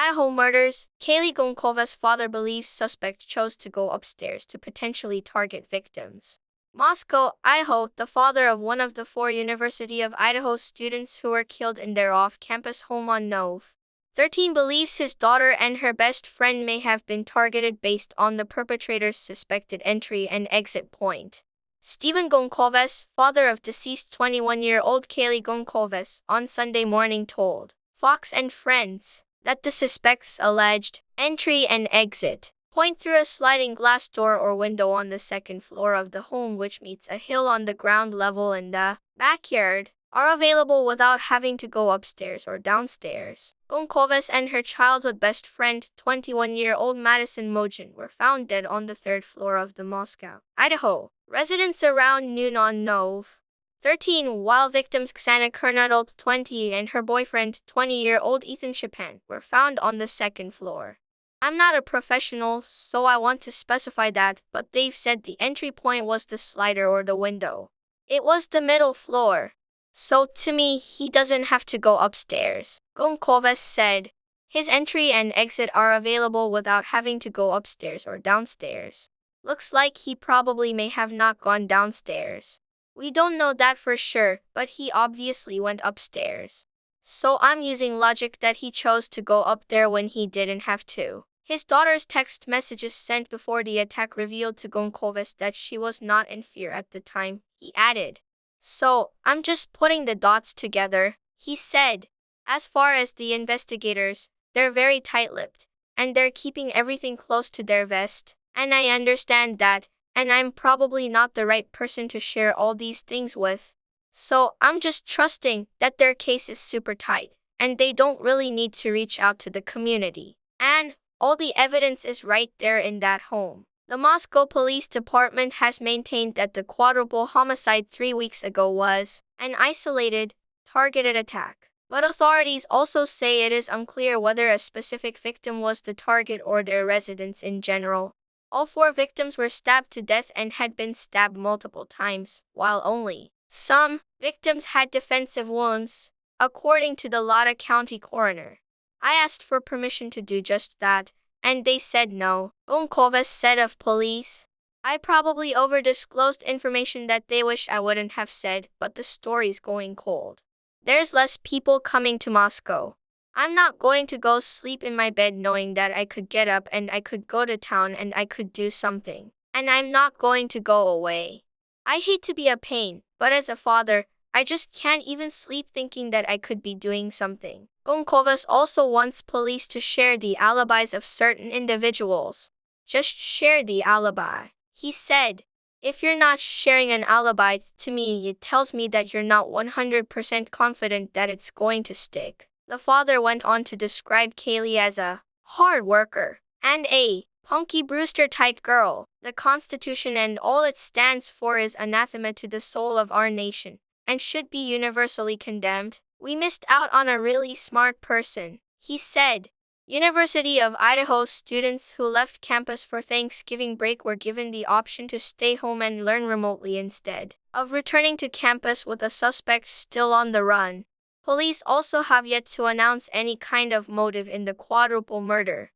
Idaho murders. Kaylee Goncalves' father believes suspect chose to go upstairs to potentially target victims. Moscow, Idaho. The father of one of the 4 University of Idaho students who were killed in their off-campus home on Nov. 13 believes his daughter and her best friend may have been targeted based on the perpetrator's suspected entry and exit point. Stephen Goncalves, father of deceased 21-year-old Kaylee Goncalves, on Sunday morning told Fox and Friends that the suspect's alleged entry and exit point through a sliding glass door or window on the 2nd floor of the home, which meets a hill on the ground level in the backyard, are available without having to go upstairs or downstairs. Goncalves and her childhood best friend, 21-year-old Madison Mogen, were found dead on the 3rd floor of the Moscow, Idaho residence around noon on Nov. 13, while victims Xana Kernadol, 20, and her boyfriend, 20-year-old Ethan Chapin, were found on the 2nd floor. I'm not a professional, so I want to specify that, but they've said the entry point was the slider or the window. It was the middle floor. So to me, he doesn't have to go upstairs, Goncalves said. His entry and exit are available without having to go upstairs or downstairs. Looks like he probably may have not gone downstairs. We don't know that for sure, but he obviously went upstairs. So I'm using logic that he chose to go up there when he didn't have to. His daughter's text messages sent before the attack revealed to Goncalves that she was not in fear at the time, he added. So, I'm just putting the dots together, he said. As far as the investigators, they're very tight-lipped, and they're keeping everything close to their vest. And I understand that, and I'm probably not the right person to share all these things with. So, I'm just trusting that their case is super tight, and they don't really need to reach out to the community. And all the evidence is right there in that home. The Moscow Police Department has maintained that the quadruple homicide 3 weeks ago was an isolated, targeted attack. But authorities also say it is unclear whether a specific victim was the target or their residents in general. All 4 victims were stabbed to death and had been stabbed multiple times, while only some victims had defensive wounds, according to the Latah County coroner. I asked for permission to do just that, and they said no, Goncalves said of police. I probably over-disclosed information that they wish I wouldn't have said, but the story's going cold. There's less people coming to Moscow. I'm not going to go sleep in my bed knowing that I could get up and I could go to town and I could do something. And I'm not going to go away. I hate to be a pain, but as a father, I just can't even sleep thinking that I could be doing something. Goncalves also wants police to share the alibis of certain individuals. Just share the alibi, he said. If you're not sharing an alibi, to me it tells me that you're not 100% confident that it's going to stick. The father went on to describe Kaylee as a hard worker and a Punky Brewster-type girl. The Constitution and all it stands for is anathema to the soul of our nation and should be universally condemned. We missed out on a really smart person, he said. University of Idaho students who left campus for Thanksgiving break were given the option to stay home and learn remotely instead of returning to campus with a suspect still on the run. Police also have yet to announce any kind of motive in the quadruple murder.